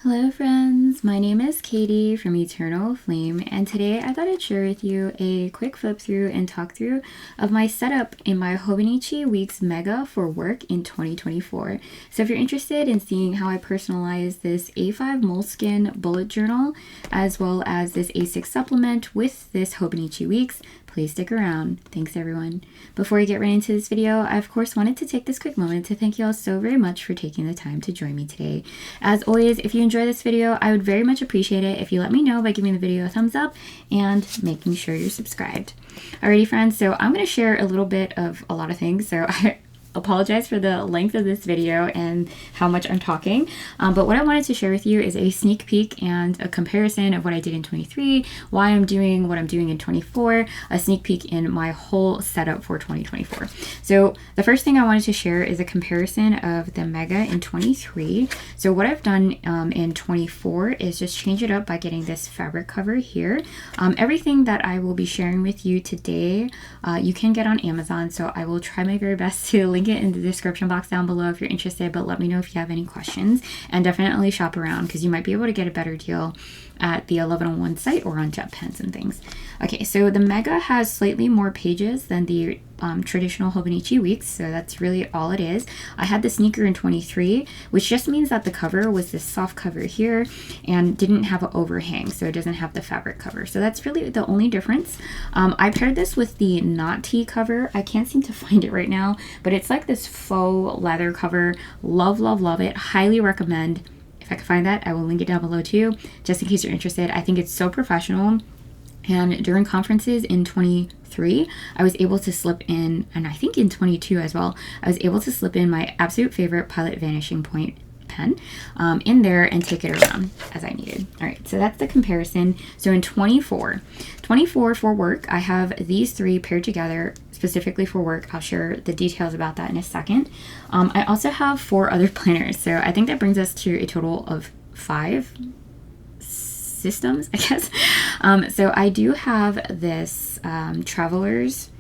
Hello friends, my name is Katie from Eternal Flame, and today I thought I'd share with you a quick flip through and talk through of my setup in my Hobonichi Weeks Mega for work in 2024. So if you're interested in seeing how I personalize this A5 moleskin bullet journal as well as this A6 supplement with this Hobonichi Weeks, please stick around. Thanks everyone. Before we get right into this video, I of course wanted to take this quick moment to thank you all so very much for taking the time to join me today. As always, if you enjoy this video, I would very much appreciate it if you let me know by giving the video a thumbs up and making sure you're subscribed. Alrighty friends, so I'm going to share a little bit of a lot of things, so I apologize for the length of this video and how much I'm talking, but what I wanted to share with you is a sneak peek and a comparison of what I did in 23, why I'm doing what I'm doing in 24, a sneak peek in my whole setup for 2024. So the first thing I wanted to share is a comparison of the Mega in 23. So what I've done in 24 is just change it up by getting this fabric cover here. Everything that I will be sharing with you today you can get on Amazon, so I will try my very best to link it in the description box down below if you're interested, but let me know if you have any questions, and definitely shop around because you might be able to get a better deal at the 1101 site or on JetPens and things. Okay, so the Mega has slightly more pages than the traditional Hobonichi Weeks, so that's really all it is. I had the sneaker in 23, which just means that the cover was this soft cover here and didn't have an overhang, so it doesn't have the fabric cover. So that's really the only difference. I paired this with the Not Tea cover. I can't seem to find it right now, but it's like this faux leather cover. Love, love, love it. Highly recommend. If I can find that, I will link it down below too, just in case you're interested. I think it's so professional. And during conferences in 23, I was able to slip in, and I think in 22 as well, I was able to slip in my absolute favorite Pilot Vanishing Point pen in there and take it around as I needed. All right, so that's the comparison. So in 24 for work, I have these three paired together specifically for work. I'll share the details about that in a second. I also have 4 other planners, so I think that brings us to a total of 5 systems, I guess. So I do have this Traveler's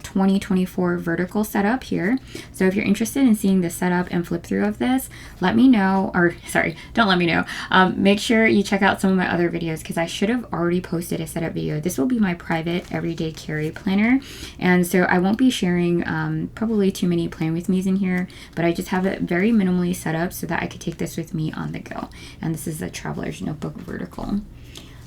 2024 vertical setup here. So if you're interested in seeing the setup and flip through of this, let me know, or sorry, don't let me know. Make sure you check out some of my other videos because I should have already posted a setup video. This will be my private everyday carry planner, and so I won't be sharing probably too many plan with me's in here, but I just have it very minimally set up so that I could take this with me on the go. And this is a Traveler's Notebook vertical.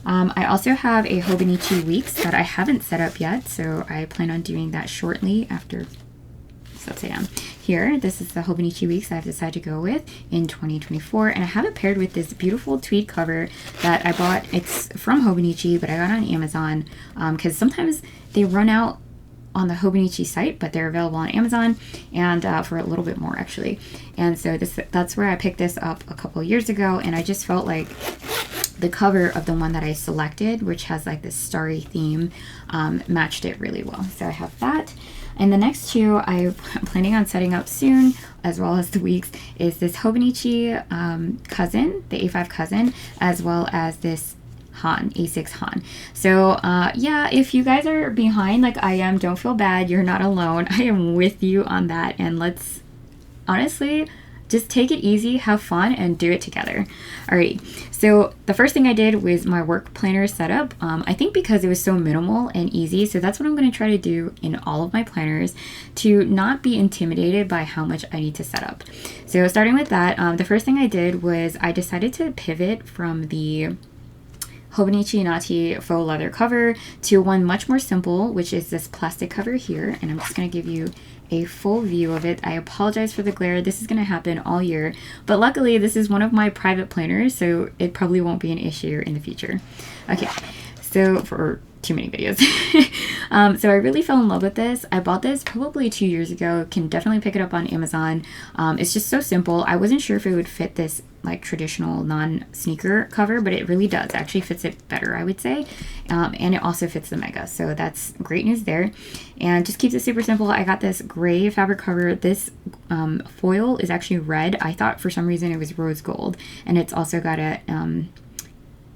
I also have a Hobonichi Weeks that I haven't set up yet, so I plan on doing that shortly after. So let's say here, this is the Hobonichi Weeks I've decided to go with in 2024, and I have it paired with this beautiful tweed cover that I bought. It's from Hobonichi, but I got on Amazon because sometimes they run out on the Hobonichi site, but they're available on Amazon and for a little bit more actually. And so that's where I picked this up a couple years ago, and I just felt like the cover of the one that I selected, which has like this starry theme, matched it really well. So I have that. And the next two I'm planning on setting up soon, as well as the Weeks, is this Hobonichi cousin, the A5 cousin, as well as this A6 Han. So yeah, if you guys are behind like I am, don't feel bad. You're not alone. I am with you on that. And let's honestly just take it easy, have fun, and do it together. Alrighty, so the first thing I did was my work planner setup. I think because it was so minimal and easy, so that's what I'm going to try to do in all of my planners to not be intimidated by how much I need to set up. So starting with that, the first thing I did was I decided to pivot from the Hobonichi Nati faux leather cover to one much more simple, which is this plastic cover here, and I'm just going to give you a full view of it. I apologize for the glare. This is going to happen all year, but luckily this is one of my private planners, so it probably won't be an issue in the future. Okay, so for too many videos. So I really fell in love with this. I bought this probably 2 years ago. Can definitely pick it up on Amazon. It's just so simple. I wasn't sure if it would fit this like traditional non-sneaker cover, but it really does. Actually fits it better, I would say. And it also fits the Mega, so that's great news there. And just keeps it super simple. I got this gray fabric cover. This foil is actually red. I thought for some reason it was rose gold, and it's also got a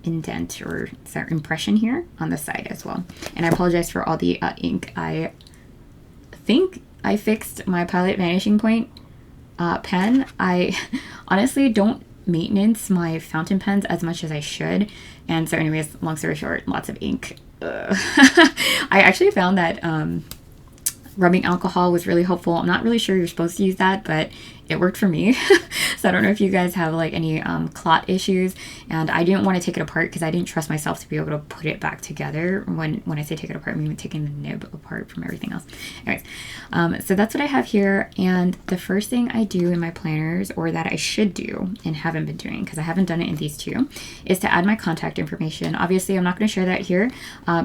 indent or impression here on the side as well. And I apologize for all the ink. I think I fixed my Pilot Vanishing Point pen. I honestly don't maintenance my fountain pens as much as I should. And so anyways, long story short, lots of ink. I actually found that rubbing alcohol was really helpful. I'm not really sure you're supposed to use that, but it worked for me. So I don't know if you guys have like any clot issues, and I didn't want to take it apart because I didn't trust myself to be able to put it back together. When I say take it apart, I mean taking the nib apart from everything else. Anyways, so that's what I have here. And the first thing I do in my planners, or that I should do and haven't been doing because I haven't done it in these two, is to add my contact information. Obviously, I'm not going to share that here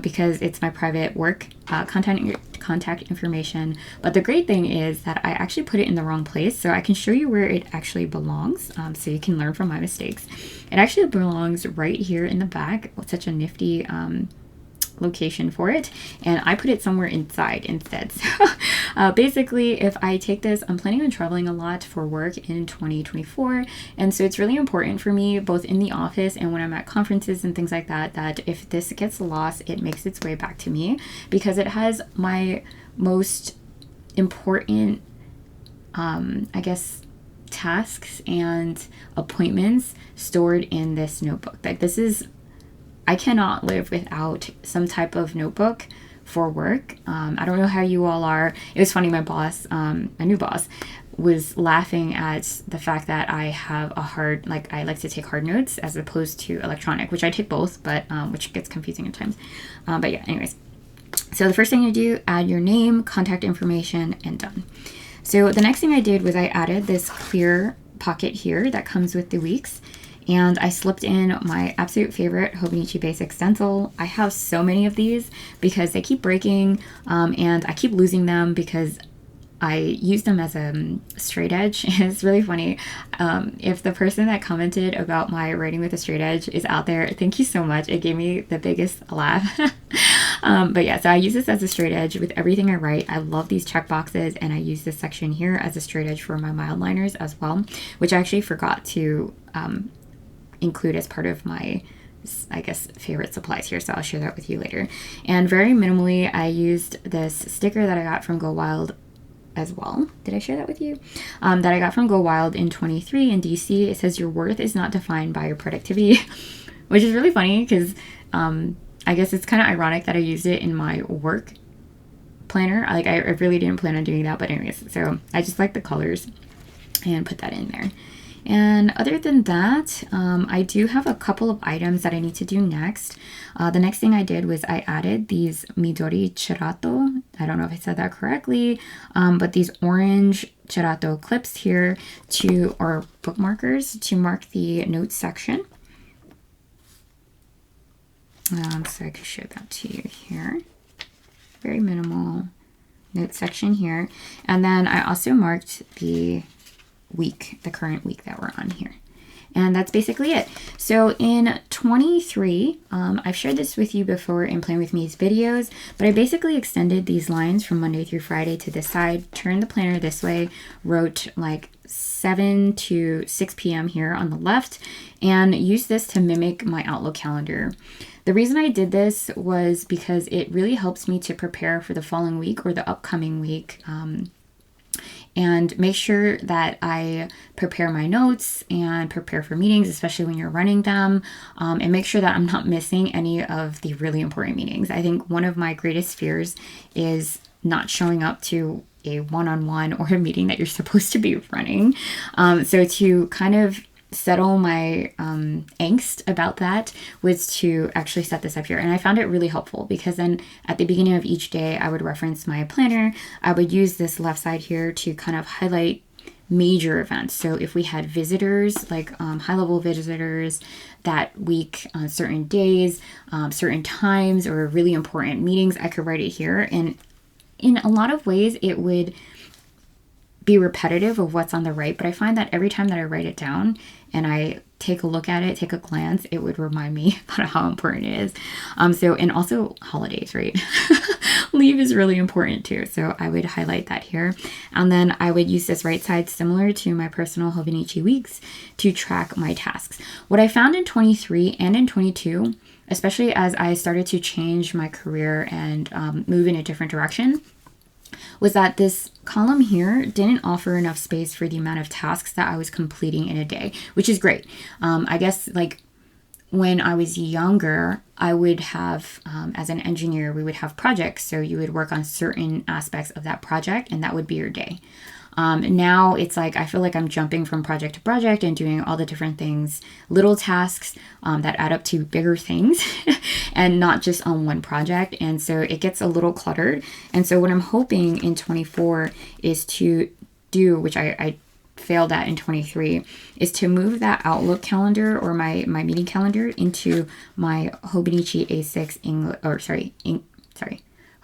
because it's my private work contact information. But the great thing is that I actually put it in the wrong place, so I can show you where it actually belongs, so you can learn from my mistakes. It actually belongs right here in the back. Such a nifty location for it, and I put it somewhere inside instead. So basically, if I take this, I'm planning on traveling a lot for work in 2024, and so it's really important for me, both in the office and when I'm at conferences and things like that, that if this gets lost, it makes its way back to me, because it has my most important I guess tasks and appointments stored in this notebook. Like, this is, I cannot live without some type of notebook for work. I don't know how you all are. It was funny, my boss, my new boss, was laughing at the fact that I have a hard, like, I like to take hard notes as opposed to electronic, which I take both, but which gets confusing at times. But yeah, anyways. So the first thing you do, add your name, contact information, and done. So the next thing I did was I added this clear pocket here that comes with the weeks, and I slipped in my absolute favorite Hobonichi Basic stencil. I have so many of these because they keep breaking, and I keep losing them because I use them as a straight edge. It's really funny. If the person that commented about my writing with a straight edge is out there, thank you so much. It gave me the biggest laugh. But yeah, so I use this as a straight edge with everything I write. I love these check boxes, and I use this section here as a straight edge for my mild liners as well, which I actually forgot to include as part of my, I guess, favorite supplies here, so I'll share that with you later. And very minimally, I used this sticker that I got from Go Wild as well. Did I share that with you? That I got from Go Wild in 23 in DC. It says your worth is not defined by your productivity, which is really funny because I guess it's kind of ironic that I used it in my work planner. Like, I really didn't plan on doing that, but anyways, so I just like the colors and put that in there. And other than that, I do have a couple of items that I need to do next. The next thing I did was I added these Midori Cerato. I don't know if I said that correctly, but these orange Cerato clips here or bookmarkers to mark the notes section. So I can show that to you here. Very minimal note section here. And then I also marked the week, the current week that we're on here. And that's basically it. So in 23, I've shared this with you before in Plan With Me's videos, but I basically extended these lines from Monday through Friday to this side, turned the planner this way, wrote like 7 to 6 p.m. here on the left, and used this to mimic my Outlook calendar. The reason I did this was because it really helps me to prepare for the following week or the upcoming week, and make sure that I prepare my notes and prepare for meetings, especially when you're running them, and make sure that I'm not missing any of the really important meetings. I think one of my greatest fears is not showing up to a one-on-one or a meeting that you're supposed to be running. So to kind of settle my angst about that was to actually set this up here. And I found it really helpful because then at the beginning of each day, I would reference my planner. I would use this left side here to kind of highlight major events. So if we had visitors, like high-level visitors that week on certain days, certain times, or really important meetings, I could write it here. And in a lot of ways, it would be repetitive of what's on the right, but I find that every time that I write it down and I take a look at it, take a glance, it would remind me about how important it is. And also holidays, right? Leave is really important too. So I would highlight that here. And then I would use this right side similar to my personal Hobonichi Weeks to track my tasks. What I found in 23 and in 22, especially as I started to change my career and move in a different direction, was that this column here didn't offer enough space for the amount of tasks that I was completing in a day, which is great. I guess like when I was younger, I would have, as an engineer, we would have projects. So you would work on certain aspects of that project and that would be your day. Now it's like, I feel like I'm jumping from project to project and doing all the different things, little tasks that add up to bigger things and not just on one project. And so it gets a little cluttered. And so what I'm hoping in 24 is to do, which I failed at in 23, is to move that Outlook calendar or my meeting calendar into my Hobonichi A6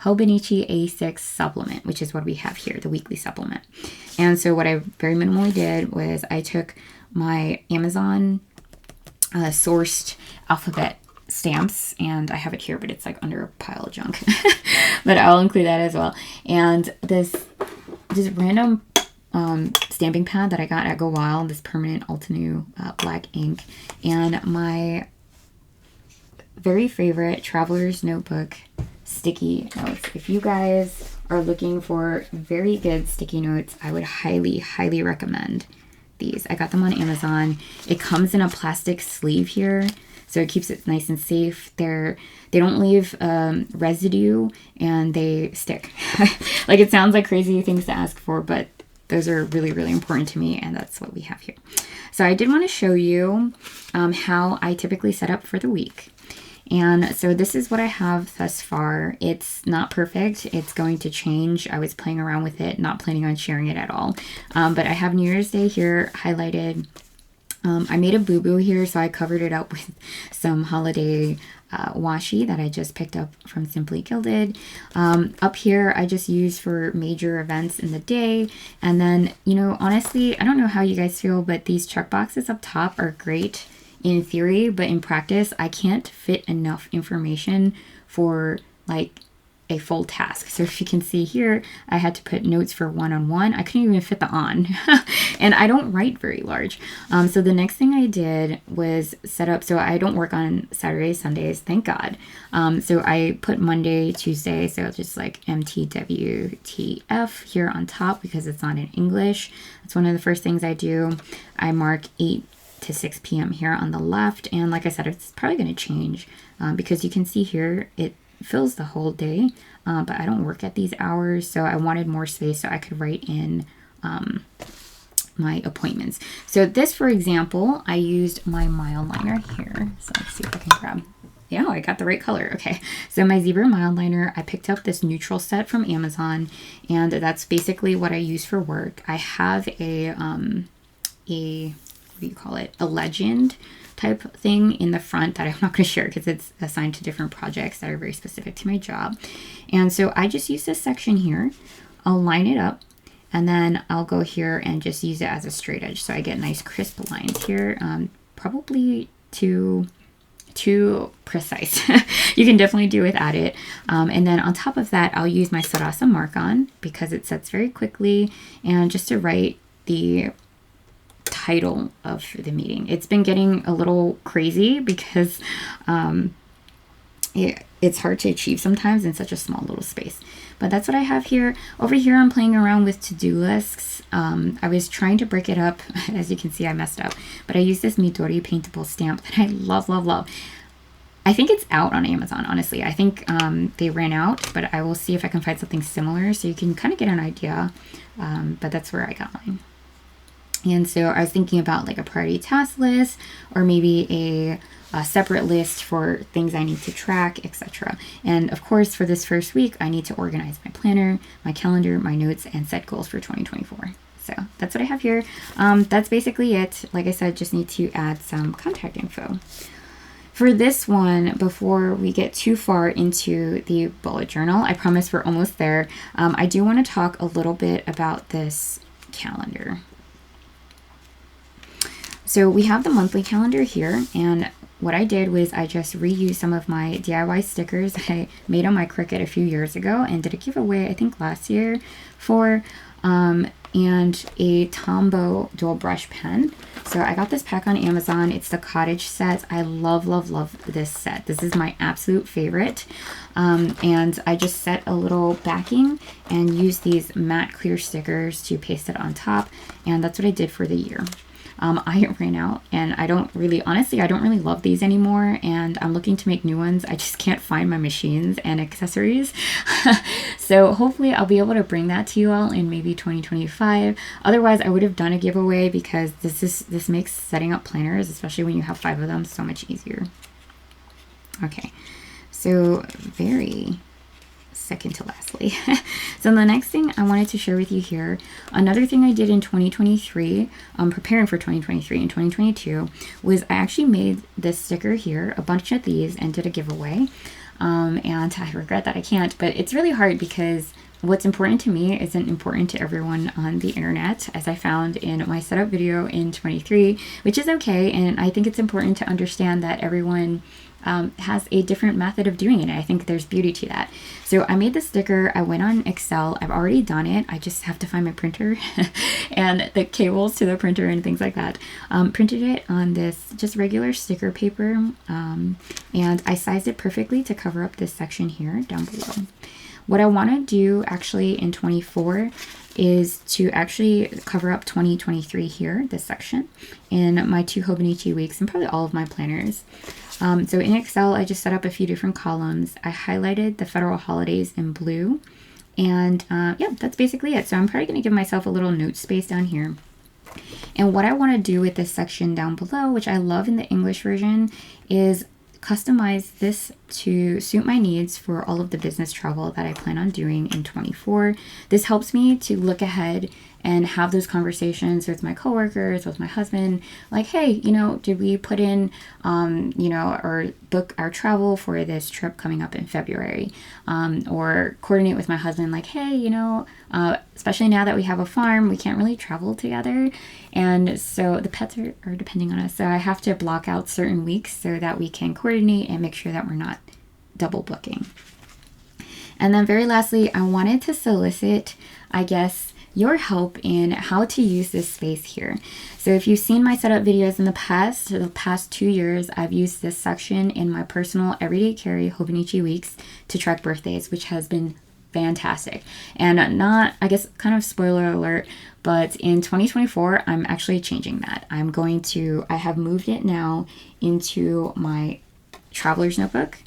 Hobonichi A6 supplement, which is what we have here, the weekly supplement. And so what I very minimally did was I took my Amazon sourced alphabet stamps, and I have it here, but it's like under a pile of junk, but I'll include that as well. And this random stamping pad that I got at Go Wild, this permanent Altenew black ink, and my very favorite Traveler's Notebook sticky notes. If you guys are looking for very good sticky notes, I would highly, highly recommend these. I got them on Amazon. It comes in a plastic sleeve here, so it keeps it nice and safe. They don't leave residue, and they stick. Like, it sounds like crazy things to ask for, but those are really, really important to me, and that's what we have here. So I did want to show you how I typically set up for the week. And so this is what I have thus far. It's not perfect. It's going to change. I was playing around with it, not planning on sharing it at all. But I have New Year's Day here highlighted. I made a boo-boo here, so I covered it up with some holiday washi that I just picked up from Simply Gilded. Up here, I just use for major events in the day. And then, you know, honestly, I don't know how you guys feel, but these check boxes up top are great in theory, but in practice, I can't fit enough information for like a full task. So if you can see here, I had to put notes for one-on-one. I couldn't even fit the on, and I don't write very large. So the next thing I did was set up, so I don't work on Saturdays, Sundays, thank God. So I put Monday, Tuesday, so just like MTWTF here on top because it's not in English. That's one of the first things I do. I mark 8 to 6 p.m. here on the left, and like I said, it's probably going to change because you can see here it fills the whole day, but I don't work at these hours, so I wanted more space so I could write in my appointments. So this, for example, I used my mile liner here, so let's see if I can grab, yeah, I got the right color. Okay, so my zebra mile liner, I picked up this neutral set from Amazon, and that's basically what I use for work. I have a what do you call it, a legend type thing in the front that I'm not going to share because it's assigned to different projects that are very specific to my job. And so I just use this section here. I'll line it up, and then I'll go here and just use it as a straight edge so I get nice crisp lines here. Probably too precise. You can definitely do without it. And then on top of that, I'll use my Sarasa mark-on because it sets very quickly, and just to write the title of the meeting. It's been getting a little crazy because it's hard to achieve sometimes in such a small little space. But that's what I have here. Over here, I'm playing around with to-do lists. I was trying to break it up. As you can see, I messed up. But I used this Midori paintable stamp that I love, love, love. I think it's out on Amazon, honestly. I think they ran out, but I will see if I can find something similar so you can kind of get an idea. But that's where I got mine. And so I was thinking about like a priority task list, or maybe a separate list for things I need to track, etc. And of course, for this first week, I need to organize my planner, my calendar, my notes, and set goals for 2024. So that's what I have here. That's basically it. Like I said, just need to add some contact info. For this one, before we get too far into the bullet journal, I promise we're almost there. I do want to talk a little bit about this calendar. So we have the monthly calendar here, and what I did was I just reused some of my DIY stickers that I made on my Cricut a few years ago and did a giveaway, I think last year, for, and a Tombow dual brush pen. So I got this pack on Amazon. It's the Cottage set. I love, love, love this set. This is my absolute favorite. And I just set a little backing and used these matte clear stickers to paste it on top. And that's what I did for the year. I ran out, and I don't really love these anymore, and I'm looking to make new ones. I just can't find my machines and accessories. So hopefully I'll be able to bring that to you all in maybe 2025. Otherwise, I would have done a giveaway, because this makes setting up planners, especially when you have 5 of them, so much easier. Okay, so very second to lastly. So the next thing I wanted to share with you here, another thing I did in 2023, preparing for 2023 and 2022, was I actually made this sticker here, a bunch of these, and did a giveaway. And I regret that I can't, but it's really hard because what's important to me isn't important to everyone on the internet, as I found in my setup video in 23, which is okay. And I think it's important to understand that everyone has a different method of doing it. And I think there's beauty to that. So I made the sticker. I went on Excel. I've already done it. I just have to find my printer and the cables to the printer and things like that. Printed it on this just regular sticker paper. And I sized it perfectly to cover up this section here down below. What I want to do actually in 24 is to actually cover up 2023 here, this section, in my 2 Hobonichi Weeks and probably all of my planners. So in Excel, I just set up a few different columns. I highlighted the federal holidays in blue, and yeah, that's basically it. So I'm probably going to give myself a little note space down here. And what I want to do with this section down below, which I love in the English version, is customize this to suit my needs for all of the business travel that I plan on doing in 24. This helps me to look ahead and have those conversations with my coworkers, with my husband, like, hey, you know, did we put in, you know, or book our travel for this trip coming up in February? Or coordinate with my husband, like, hey, you know, especially now that we have a farm, we can't really travel together. And so the pets are depending on us. So I have to block out certain weeks so that we can coordinate and make sure that we're not double booking. And then very lastly, I wanted to solicit, I guess, your help in how to use this space here. So if you've seen my setup videos in the past 2 years, I've used this section in my personal everyday carry Hobonichi Weeks to track birthdays, which has been fantastic. And not, I guess, kind of spoiler alert, but in 2024, I'm actually changing that. I have moved it now into my traveler's notebook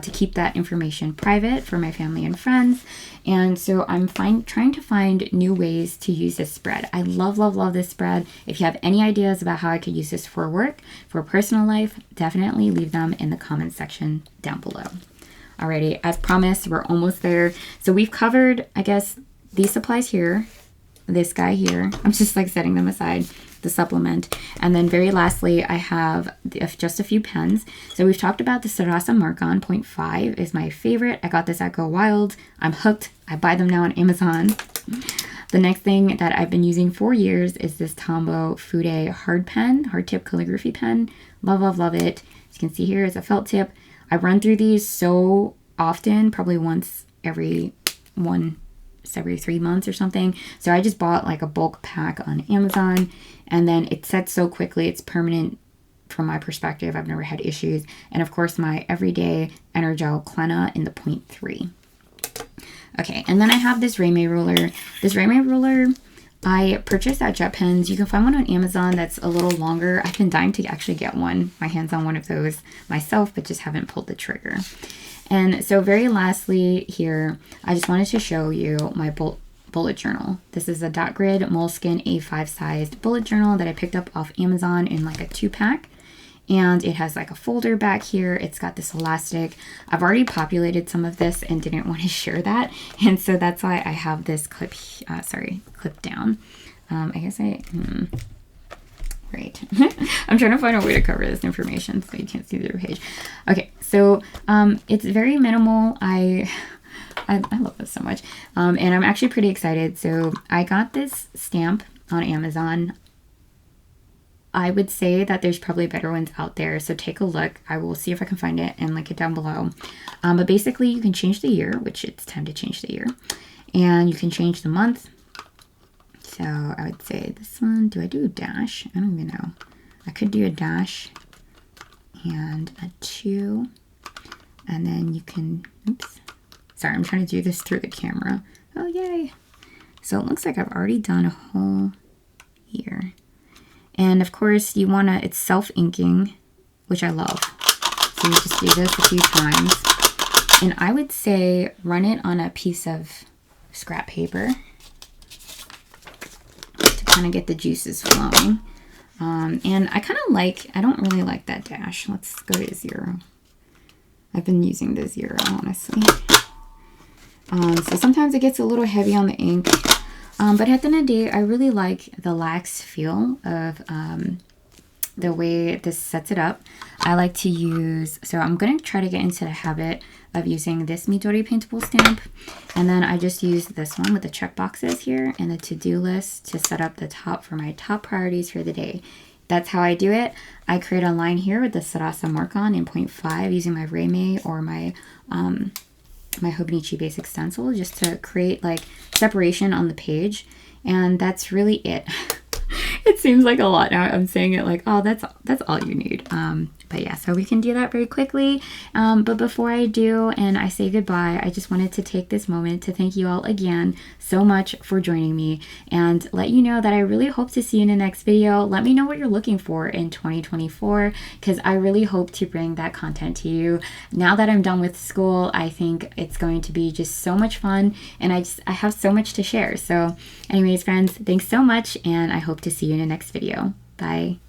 to keep that information private for my family and friends. And so I'm trying to find new ways to use this spread. I love, love, love this spread. If you have any ideas about how I could use this for work, for personal life, definitely leave them in the comments section down below. Alrighty, as promised, we're almost there. So we've covered, I guess, these supplies here, this guy here. I'm just like setting them aside, the supplement. And then very lastly, I have just a few pens. So we've talked about the Sarasa Mark-On 0.5 is my favorite. I got this at Go Wild. I'm hooked. I buy them now on Amazon. The next thing that I've been using for years is this Tombow Fude hard tip calligraphy pen. Love, love, love it. As you can see here is a felt tip. I run through these so often, probably once every 3 months or something. So I just bought like a bulk pack on Amazon, and then it sets so quickly. It's permanent from my perspective. I've never had issues. And of course, my everyday Energel Klena in the 0.3. Okay, and then I have this Reime ruler. This Reime ruler I purchased at Jet Pens. You can find one on Amazon that's a little longer. I've been dying to actually get my hands on one of those myself, but just haven't pulled the trigger. And so very lastly here, I just wanted to show you my bullet journal. This is a dot grid moleskin A5 sized bullet journal that I picked up off Amazon in like a 2-pack. And it has like a folder back here. It's got this elastic. I've already populated some of this and didn't want to share that. And so that's why I have this clip down. I guess right. I'm trying to find a way to cover this information so you can't see the page. Okay, so it's very minimal. I love this so much. And I'm actually pretty excited. So I got this stamp on Amazon. I would say that there's probably better ones out there, so take a look. I will see if I can find it and link it down below. But basically, you can change the year, which it's time to change the year. And you can change the month. So I would say this one, do I do a dash? I don't even know. I could do a dash and a 2. And then you can, oops. Sorry, I'm trying to do this through the camera. Oh, yay. So it looks like I've already done a hole here. And of course you wanna, it's self-inking, which I love. So you just do this a few times. And I would say run it on a piece of scrap paper to kind of get the juices flowing. And I kind of like, I don't really like that dash. Let's go to 0. I've been using the 0, honestly. So sometimes it gets a little heavy on the ink. But at the end of the day, I really like the lax feel of the way this sets it up. I like to use, so I'm going to try to get into the habit of using this Midori paintable stamp. And then I just use this one with the check boxes here and the to-do list to set up the top for my top priorities for the day. That's how I do it. I create a line here with the Sarasa mark on in 0.5 using my Reime or my my Hobonichi basic stencil just to create like separation on the page, and that's really it. It seems like a lot now. I'm saying it like, oh, that's all you need. But yeah, so we can do that very quickly. But before I do and I say goodbye, I just wanted to take this moment to thank you all again so much for joining me and let you know that I really hope to see you in the next video. Let me know what you're looking for in 2024 because I really hope to bring that content to you. Now that I'm done with school, I think it's going to be just so much fun and I have so much to share. So anyways, friends, thanks so much and I hope to see you in the next video. Bye.